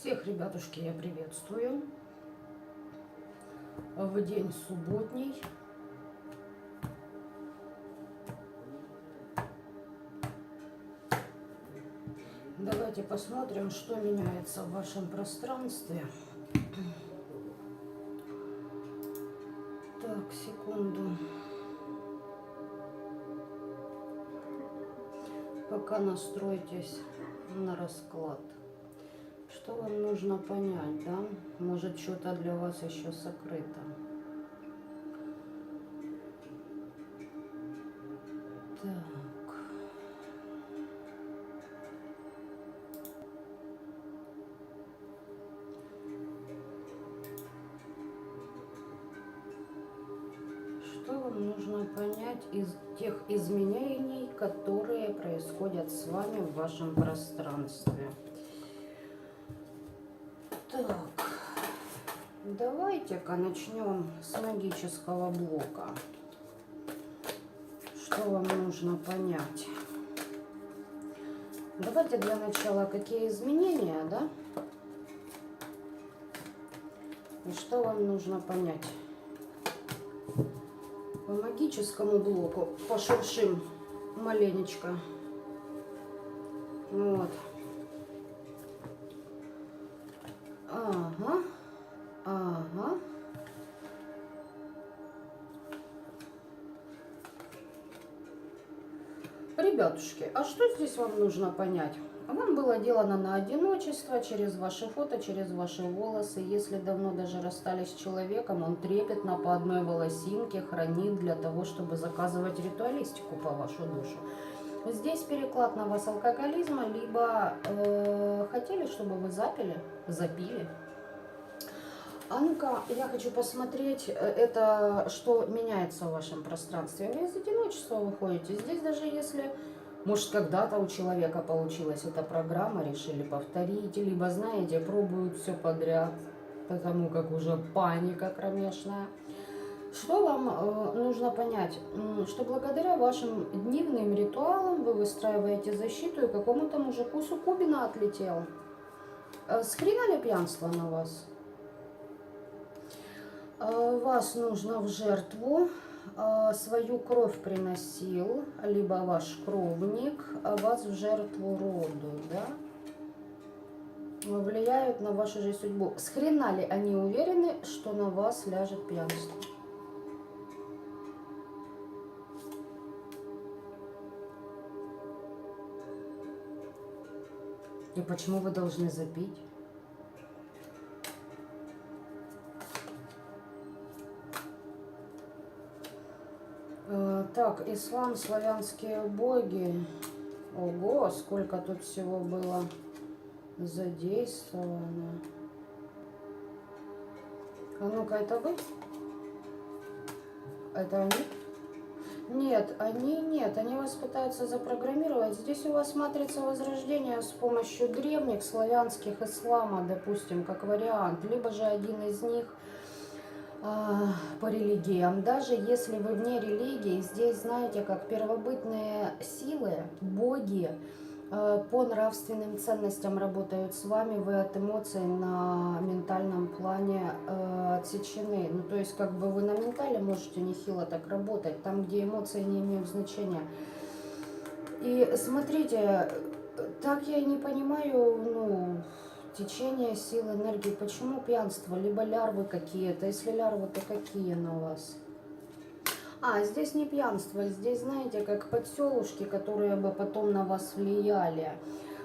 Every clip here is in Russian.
Всех, ребятушки, я приветствую в день субботний. Давайте посмотрим, что меняется в вашем пространстве. Так, секунду. Пока настроитесь на расклад. Что вам нужно понять, да? Может, что-то для вас еще сокрыто. Так. Что вам нужно понять из тех изменений, которые происходят с вами в вашем пространстве? Так, давайте-ка начнем с магического блока. Что вам нужно понять? Давайте для начала, какие изменения, да? И что вам нужно понять? По магическому блоку пошуршим маленечко. Вот. Ага. Ага. Ребятушки, а что здесь вам нужно понять? Вам было делано на одиночество, через ваши фото, через ваши волосы. Если давно даже расстались с человеком, он трепетно по одной волосинке хранит для того, чтобы заказывать ритуалистику по вашу душу. Здесь переклад на вас алкоголизма, либо хотели, чтобы вы запили. А ну-ка, я хочу посмотреть, это что меняется в вашем пространстве. Вы из одиночества выходите. Здесь даже если, может, когда-то у человека получилась эта программа, решили повторить, либо, знаете, пробуют все подряд, потому как уже паника кромешная. Что вам нужно понять? Что благодаря вашим дневным ритуалам вы выстраиваете защиту, и какому-то мужику суккубина отлетел. Схрена ли пьянство на вас? Вас нужно в жертву, свою кровь приносил, либо ваш кровник, вас в жертву роду, да? Влияют на вашу же судьбу. Схрена ли они уверены, что на вас ляжет пьянство? И почему вы должны запить? Так, ислам, славянские боги. Ого, сколько тут всего было задействовано. А ну-ка, это вы? Это они? Нет, они вас пытаются запрограммировать. Здесь у вас матрица возрождения с помощью древних славянских ислама, допустим, как вариант. Либо же один из них по религиям. Даже если вы вне религии, здесь, знаете, как первобытные силы, боги по нравственным ценностям работают с вами, вы от эмоций на ментальном плане отсечены. Ну, то есть, как бы вы на ментале можете нехило так работать, там, где эмоции не имеют значения. И смотрите, так я и не понимаю, ну, течение сил, энергии. Почему пьянство? Либо лярвы какие-то. Если лярвы, то какие на вас? Здесь не пьянство. Здесь, знаете, как подселушки, которые бы потом на вас влияли.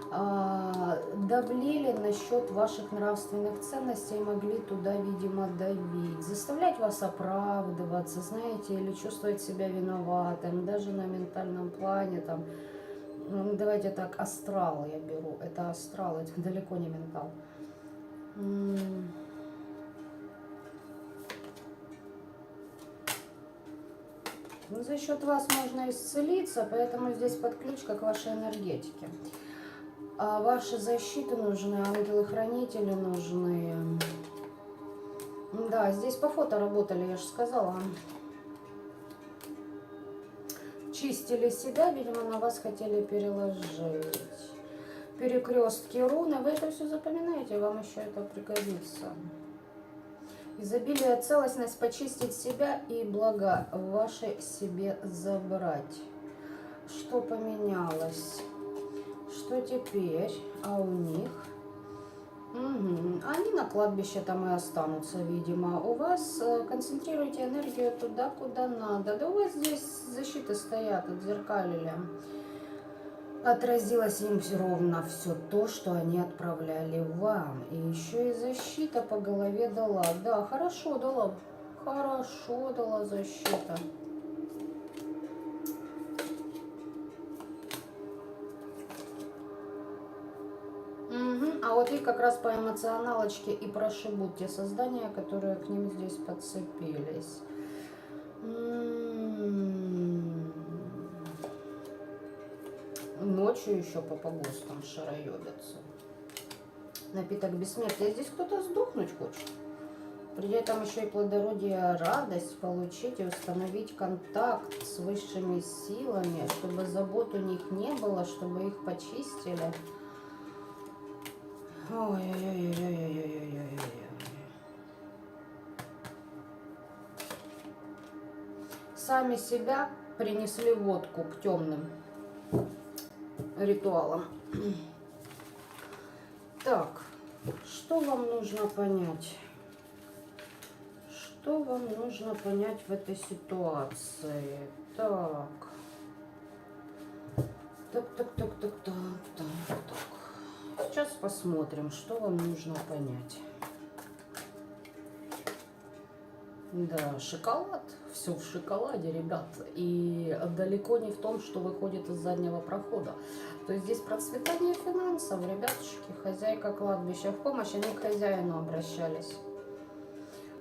Давлели насчет ваших нравственных ценностей, могли туда, видимо, давить. Заставлять вас оправдываться, знаете, или чувствовать себя виноватым. Даже на ментальном плане, там, давайте так, астрал я беру. Это астрал, это далеко не ментал. Ну, за счет вас можно исцелиться, поэтому здесь подключка к вашей энергетике. А ваши защиты нужны, ангелы-хранители нужны. Да, здесь по фото работали, я же сказала. Чистили себя, видимо, на вас хотели переложить. перекрестки руны. Вы это все запоминаете, вам еще это пригодится. Изобилие, целостность, почистить себя и блага ваши себе забрать. Что поменялось? Что теперь? А у них? Угу. Они на кладбище там и останутся, видимо. У вас концентрируйте энергию туда, куда надо. Да у вас здесь защиты стоят, отзеркалили. Отразилось им ровно все то, что они отправляли вам. И еще и защита по голове дала. Да, хорошо дала. Хорошо дала защита. Угу. А вот их как раз по эмоционалочке и прошибут те создания, которые к ним здесь подцепились. Ночью еще по погостам шароебятся. Напиток бессмертия. Здесь кто-то сдохнуть хочет. При этом еще и плодородие, радость получить и установить контакт с высшими силами, чтобы забот у них не было, чтобы их почистили. Ой-ой-ой-ой-ой-ой-ой-ой-ой. Сами себя принесли водку к темным ритуалам. Так, что вам нужно понять? Что вам нужно понять в этой ситуации? Так. Так. Сейчас посмотрим, что вам нужно понять. Да, шоколад. Все в шоколаде, ребят. И далеко не в том, что выходит из заднего прохода. То есть здесь процветание финансов, ребятушки. Хозяйка кладбища в помощь, они к хозяину обращались.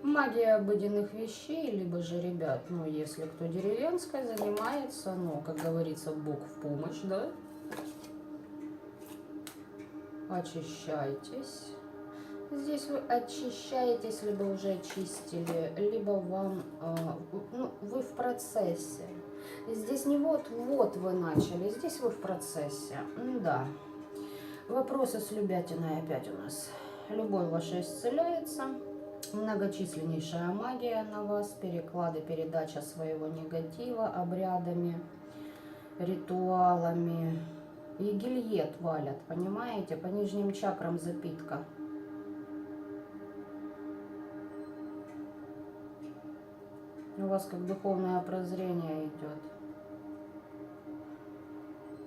Магия обыденных вещей, либо же, ребят, ну, если кто деревенской занимается, ну, как говорится, Бог в помощь, да? Очищайтесь. Здесь вы очищаетесь, либо уже очистили, либо вам, ну, вы в процессе. Здесь не вот-вот вы начали, здесь вы в процессе. Да. Вопросы с любятиной опять у нас. Любовь ваша исцеляется. Многочисленнейшая магия на вас, переклады, передача своего негатива обрядами, ритуалами. И гильет валят, понимаете, по нижним чакрам запитка. У вас как духовное прозрение идет.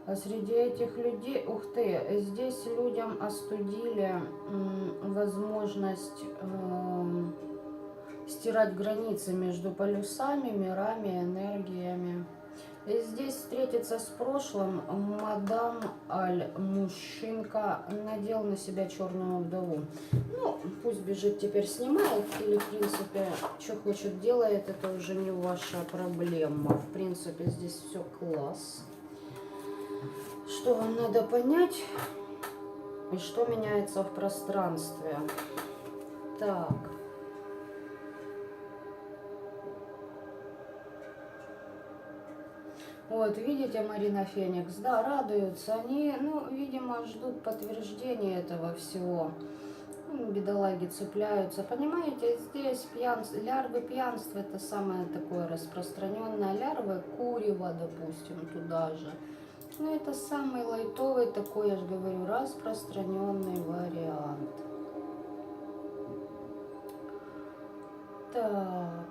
А среди этих людей, ух ты, здесь людям остудили возможность стирать границы между полюсами, мирами, энергиями. И здесь встретиться с прошлым мадам Аль-Мужчинка надел на себя черную вдову. Ну, пусть бежит теперь снимает, или в принципе, что хочет делает, это уже не ваша проблема. В принципе, здесь все класс. Что вам надо понять и что меняется в пространстве. Так. Вот, видите, Марина Феникс, да, радуются. Они, ну, видимо, ждут подтверждения этого всего. Ну, бедолаги цепляются. Понимаете, здесь лярвы пьянства, это самое такое распространенное. Лярвы курева, допустим, туда же. Ну, это самый лайтовый такой, я же говорю, распространенный вариант. Так.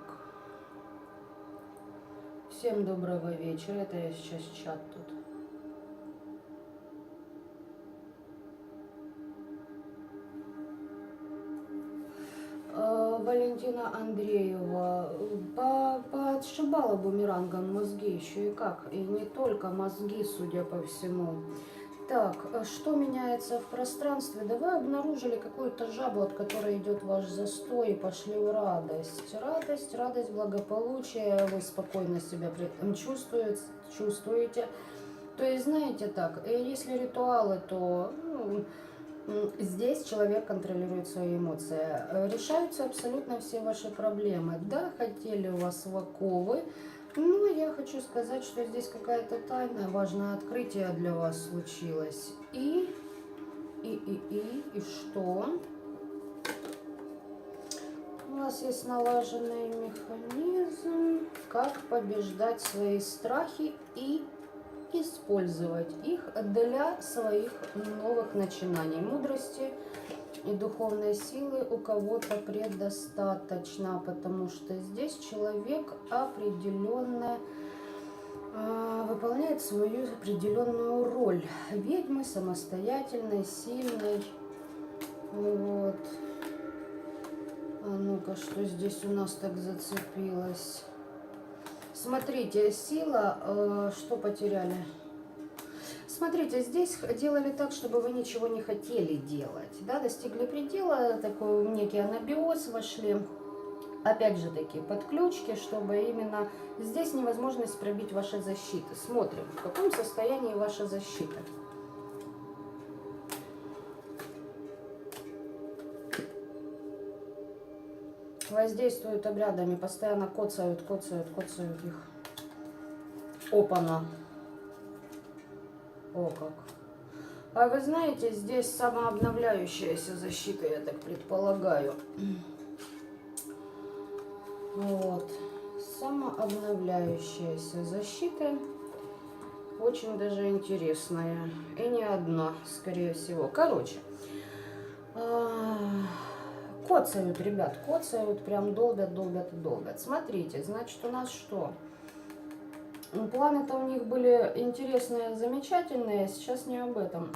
Всем доброго вечера. Это я сейчас чат тут. Валентина Андреева подшибала бумерангом мозги еще и как. И не только мозги, судя по всему. Так, что меняется в пространстве? Да вы обнаружили какую-то жабу, от которой идет ваш застой, и пошли в радость. Радость, благополучие, вы спокойно себя при этом чувствуете. То есть, знаете так, если ритуалы, то здесь человек контролирует свои эмоции. Решаются абсолютно все ваши проблемы. Да, хотели у вас в оковы. Ну, я хочу сказать, что здесь какая-то тайна, важное открытие для вас случилось. И И что? У вас есть налаженный механизм, как побеждать свои страхи и использовать их для своих новых начинаний. Мудрости и духовной силы у кого-то предостаточно, потому что здесь человек определенно выполняет свою определенную роль ведьмы, самостоятельной, сильной. Вот. А ну-ка, что здесь у нас так зацепилось? Смотрите, сила, что потеряли? Смотрите, здесь делали так, чтобы вы ничего не хотели делать. Да, достигли предела, такой некий анабиоз вошли. Опять же таки, подключки, чтобы именно здесь невозможность пробить ваши защиты. Смотрим, в каком состоянии ваша защита. Воздействуют обрядами, постоянно коцают их. Опа-на. О как. А вы знаете, здесь самообновляющаяся защита, я так предполагаю. Вот. Самообновляющаяся защита. Очень даже интересная. И не одна, скорее всего. Короче. Коцают, ребят, коцают, прям долбят. Смотрите, значит, у нас что? Планы-то у них были интересные, замечательные, сейчас не об этом.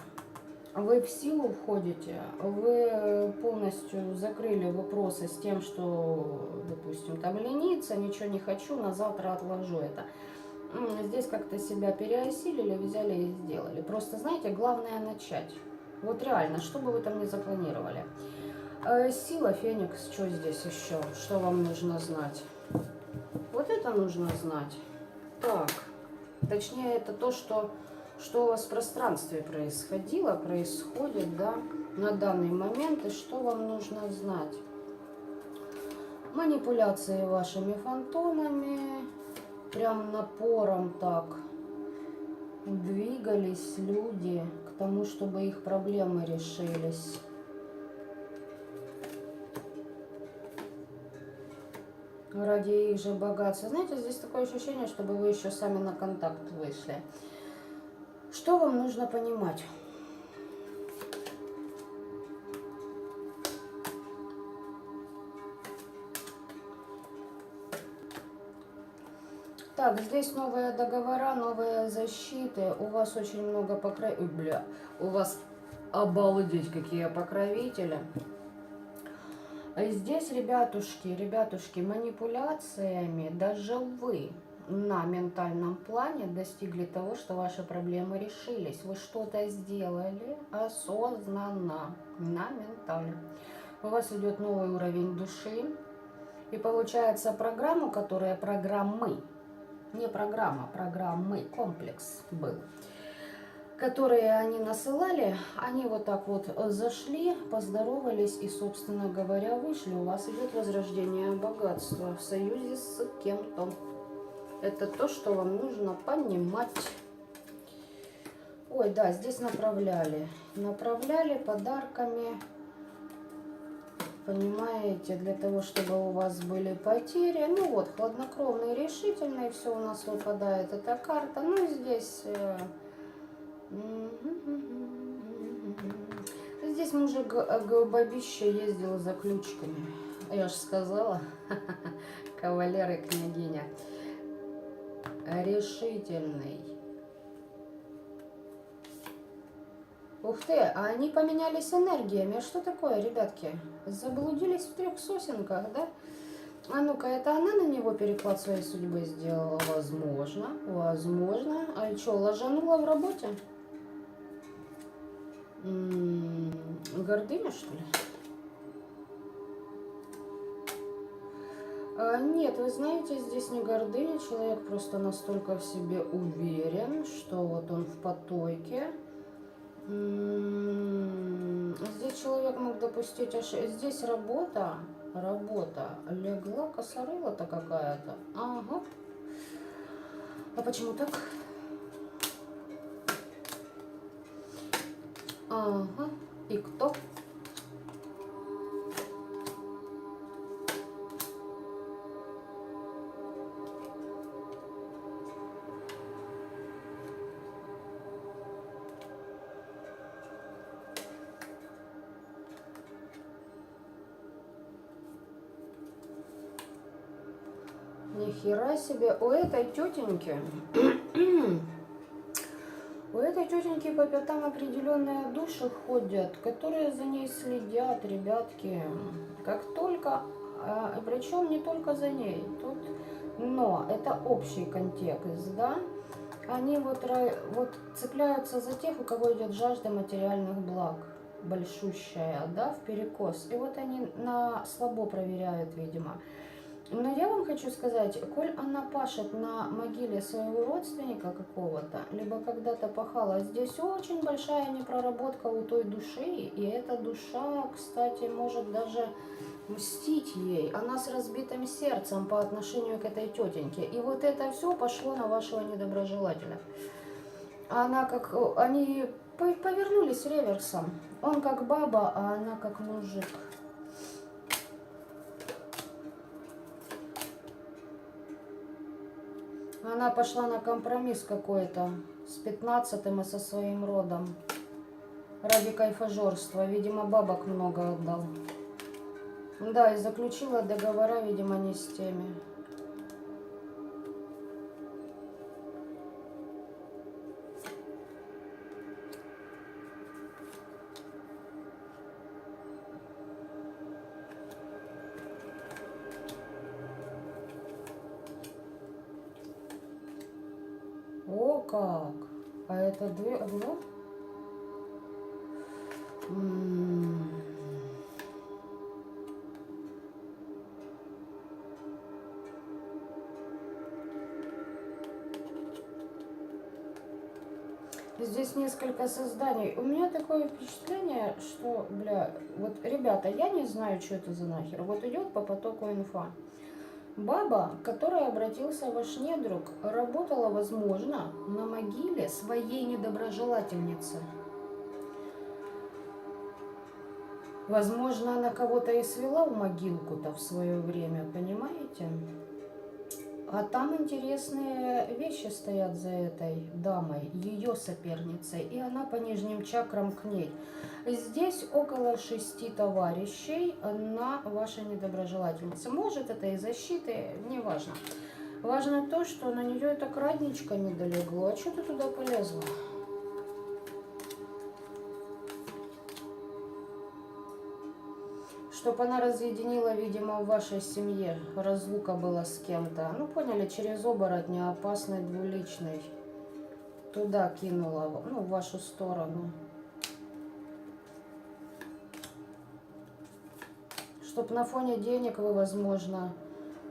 Вы в силу входите, вы полностью закрыли вопросы с тем, что, допустим, там лениться, ничего не хочу, на завтра отложу это. Здесь как-то себя переосилили, взяли и сделали. Просто, знаете, главное начать. Вот реально, что бы вы там ни запланировали. Сила, Феникс, что здесь еще? Что вам нужно знать? Вот это нужно знать. Так, точнее, это то, что у вас в пространстве происходило, происходит, да, на данный момент, и что вам нужно знать. Манипуляции вашими фантомами, прям напором так двигались люди к тому, чтобы их проблемы решились. Ради их же богатства. Знаете, здесь такое ощущение, чтобы вы еще сами на контакт вышли. Что вам нужно понимать? Так, здесь новые договора, новые защиты. У вас очень много покровителей. У вас обалдеть какие покровители. А здесь, ребятушки, манипуляциями даже вы на ментальном плане достигли того, что ваши проблемы решились. Вы что-то сделали осознанно на ментале. У вас идет новый уровень души. И получается программу, которая программы, не программа, программы, комплекс был, которые они насылали, они вот так вот зашли, поздоровались и, собственно говоря, вышли. У вас идет возрождение богатства в союзе с кем-то. Это то, что вам нужно понимать. Ой, да, здесь направляли подарками, понимаете, для того, чтобы у вас были потери. Ну вот, хладнокровный, решительный, все у нас выпадает эта карта. Ну, здесь... Здесь мужик бабища ездил за ключиками. Я же сказала, кавалер и княгиня. Решительный. Ух ты, а они поменялись энергиями. А что такое, ребятки? Заблудились в трех сосенках, да? А ну-ка, это она на него переклад своей судьбы сделала? Возможно, возможно. А что, ложанула в работе? Гордыня, что ли? Нет, вы знаете, здесь не гордыня. Человек просто настолько в себе уверен, что вот он в потоке. Здесь человек мог допустить ошибку. Здесь работа. Легла косорыла-то какая-то. Ага. А почему так? Ага. И кто? Нихера себе, у этой тетеньки, у этой тетеньки по пятам определенные души ходят, которые за ней следят, ребятки. Как только, причем не только за ней, тут, но это общий контекст, да? Они вот цепляются за тех, у кого идет жажда материальных благ, большущая, да, вперекос. И вот они на слабо проверяют, видимо. Но я вам хочу сказать, коль она пашет на могиле своего родственника какого-то, либо когда-то пахала, здесь очень большая непроработка у той души, и эта душа, кстати, может даже мстить ей. Она с разбитым сердцем по отношению к этой тетеньке. И вот это все пошло на вашего недоброжелателя. Она как... Они повернулись реверсом. Он как баба, а она как мужик. Она пошла на компромисс какой-то с 15-м и со своим родом. Ради кайфажорства. Видимо, бабок много отдал. Да, и заключила договора, видимо, не с теми. О, как! А это две... Здесь несколько созданий. У меня такое впечатление, что, бля, вот, ребята, я не знаю, что это за нахер. Вот идет по потоку инфа. Баба, к которой обратился ваш недруг, работала, возможно, на могиле своей недоброжелательницы. Возможно, она кого-то и свела в могилку-то в свое время, понимаете? А там интересные вещи стоят за этой дамой, ее соперницей, и она по нижним чакрам к ней. Здесь около 6 товарищей на вашей недоброжелательнице. Может, это и защиты, не важно. Важно то, что на нее это крадничка не долегло. А что ты туда полезла? Чтобы она разъединила, видимо, в вашей семье. Разлука была с кем-то. Ну, поняли, через оборотня, опасный, двуличный. Туда кинула, ну, в вашу сторону. Чтоб на фоне денег вы, возможно,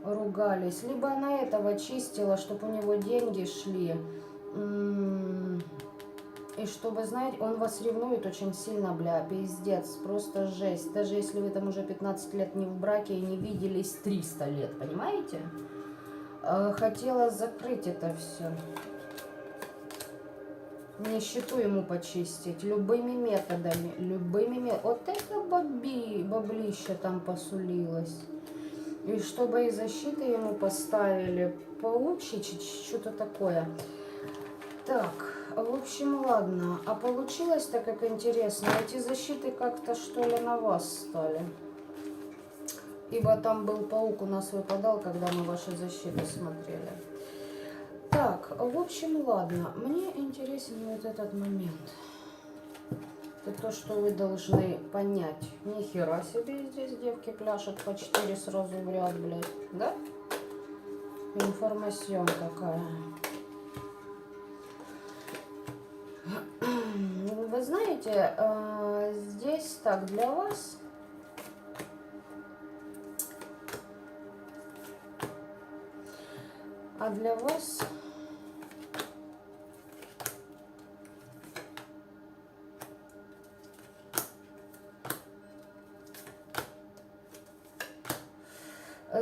ругались. Либо она этого чистила, чтобы у него деньги шли. И чтобы, знаете, он вас ревнует очень сильно, бля, пиздец, просто жесть. Даже если вы там уже 15 лет не в браке и не виделись 300 лет, понимаете? Хотела закрыть это все. Нищету ему почистить любыми методами, Вот это баблище там посулилось. И чтобы и защиты ему поставили, получить что-то такое. Так, в общем, ладно. А получилось-то как интересно. Эти защиты как-то, что ли, на вас стали. Ибо там был паук, у нас выпадал, когда мы ваши защиты смотрели. Так, в общем, ладно. Мне интересен вот этот момент. Это то, что вы должны понять. Нихера себе здесь девки пляшут по 4 сразу в ряд, блядь. Да? Информация какая. Вы знаете, здесь так, для вас... А для вас...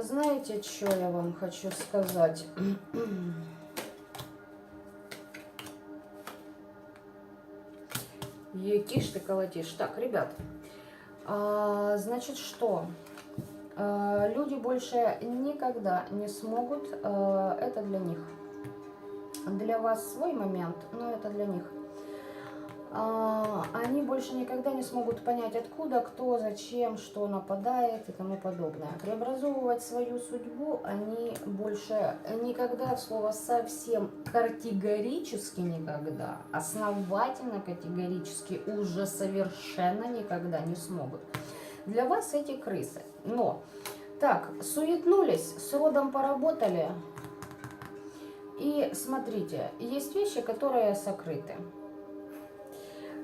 Знаете, что я вам хочу сказать? Тишь ты колотишь. Так, ребят, значит, что? Люди больше никогда не смогут, это для них. Для вас свой момент, но это для них. Они больше никогда не смогут понять, откуда, кто, зачем, что нападает и тому подобное. Преобразовывать свою судьбу они больше никогда, от слова совсем, категорически никогда, основательно категорически уже совершенно никогда не смогут. Для вас эти крысы. Но, так, суетнулись, с родом поработали. И смотрите, есть вещи, которые сокрыты.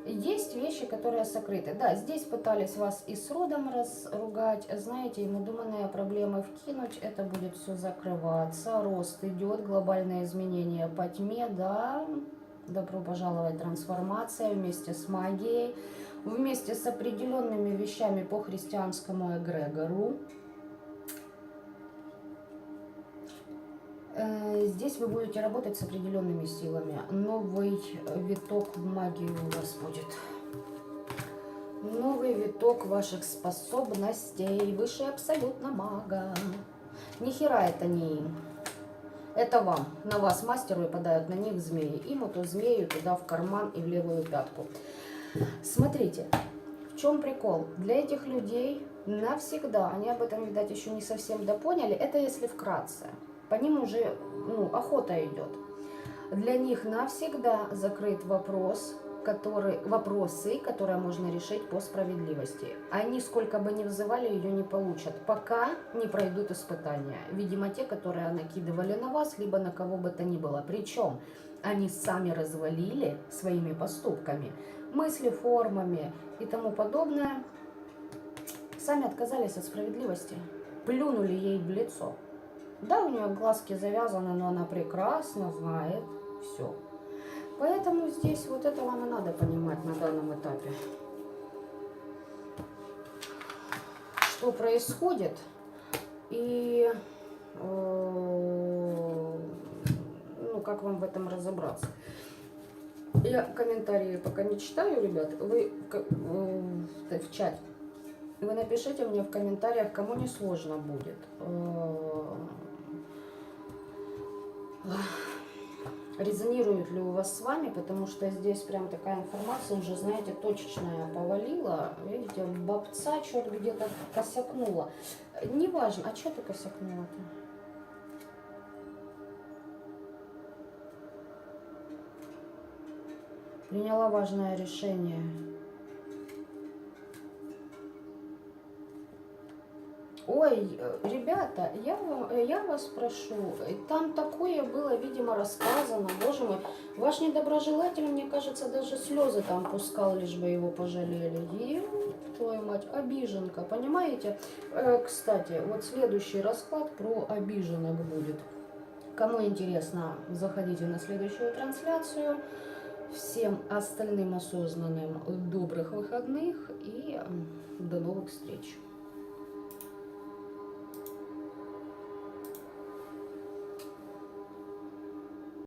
Есть вещи, которые сокрыты. Да, здесь пытались вас и с родом разругать. Знаете, ему думанные проблемы вкинуть, это будет все закрываться. Рост идет, глобальное изменение по тьме, да. Добро пожаловать, трансформация вместе с магией. Вместе с определенными вещами по христианскому эгрегору. Здесь вы будете работать с определенными силами. Новый виток в магии у вас будет. Новый виток ваших способностей. Выше абсолютно мага. Ни хера это не им. Это вам. На вас мастеру и подают на них змеи. Им эту змею туда в карман и в левую пятку. Смотрите, в чем прикол? Для этих людей навсегда, они об этом, видать, еще не совсем допоняли. Это если вкратце. По ним уже охота идет. Для них навсегда закрыт вопросы, которые можно решить по справедливости. Они, сколько бы ни взывали, ее не получат, пока не пройдут испытания. Видимо, те, которые накидывали на вас, либо на кого бы то ни было. Причем они сами развалили своими поступками, мысли, формами и тому подобное. Сами отказались от справедливости, плюнули ей в лицо. Да, у нее глазки завязаны, но она прекрасно знает все. Поэтому здесь вот это вам и надо понимать на данном этапе. Что происходит и как вам в этом разобраться. Я комментарии пока не читаю, ребят. Вы в чате. Вы напишите мне в комментариях, кому не сложно будет. Резонирует ли у вас с вами, потому что здесь прям такая информация уже, знаете, точечная повалила. Видите, бабца что-то где-то косякнула. Неважно, а что ты косякнула-то? Приняла важное решение. Ой, ребята, я вас прошу, там такое было, видимо, рассказано, боже мой, ваш недоброжелатель, мне кажется, даже слезы там пускал, лишь бы его пожалели. Твою мать, обиженка, понимаете? Кстати, вот следующий расклад про обиженок будет. Кому интересно, заходите на следующую трансляцию. Всем остальным осознанным добрых выходных и до новых встреч.